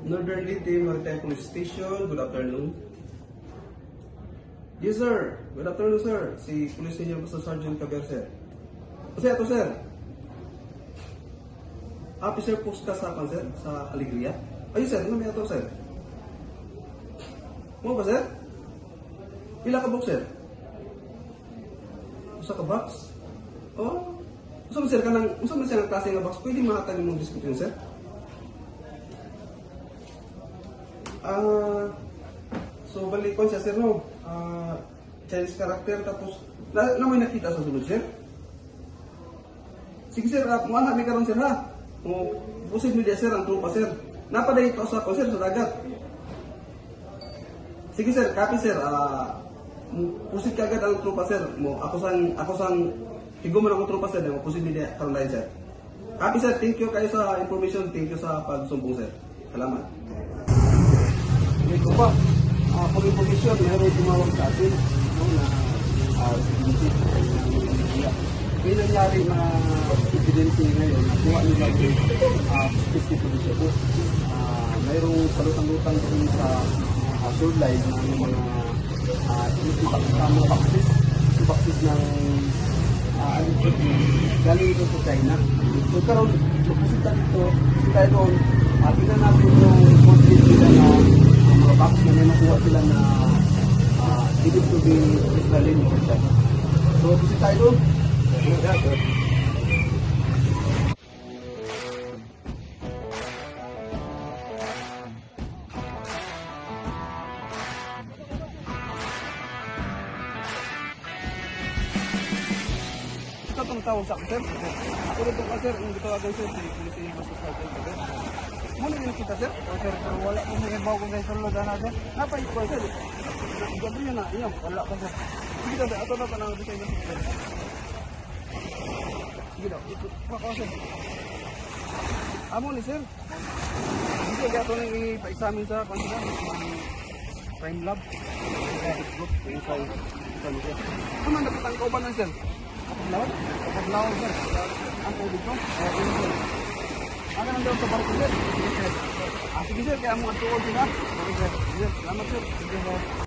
Northern Leyte Maritime Police Station, good afternoon. Yes sir, good afternoon sir. Si Police Senior Master Sergeant Caber sir. Kasi ito sir. Officer post ka sa sir, sa Alegria. Ayun sir, ano may ito sir? Mo ba sir? Pila ka box sir? Usa ka box? Oh. Usa man sir kanang, usa man sir ang klase nga box, pwede mahatag imong description sir? So balik ko siya sir no. Chinese character tapos na may nakita sa sulod sir. Sige sir, mo ana mi karon sir ha. Mo posible dia sir ang trupa sir. Napaday ito sa sir sa dagat. Sige sir, copy sir. Pusit kagad ang trupa sir. Mo ako sang higuman ang trupa sir, mo posible dia karon dai sir. Copy sir, thank you kayo sa information, thank you sa pagsumbong sir. Salamat. Ito pa, pag-information, meron tumawag sa atin na may nangyari na incidente ngayon, nakuha nila yung 50 police po. Mayroong salutang-lutang doon sa shoreline na yung mga baksis ng galing ito sa China. So karoon, pupunta dito, tayo doon, tingnan natin yung content nila na mga box na may nakuha sila na believed to be Israeli militia. So, visit tayo doon. Ito itong tawag sa akin, sir. Ako rin itong sir, hindi ko agad sir, si Police Senior Master Sergeant Caber. Muna yung kita sir? O sir, pero wala kong nag-ibaw kung kayo sulod na sir. Napayit ko sir. Gabi nyo na, inyo, wala ko sir. Sige daw sir, ato na pa na design na sir. Sige daw, ito pa sir. Amo ni sir. Sige, kaya ito nang ipa-examine sa kanila. Crime lab. Kaya i-group, inside. Ano man dapat ang kauban na sir? Kapaglawan? Kapaglawan sir. Ang COVID ko? Kaya ito sir. Ano nang daw sa barko sir? Sige sir, kaya mo ang tuod sila. Sige sir, salamat sir. Sige sir.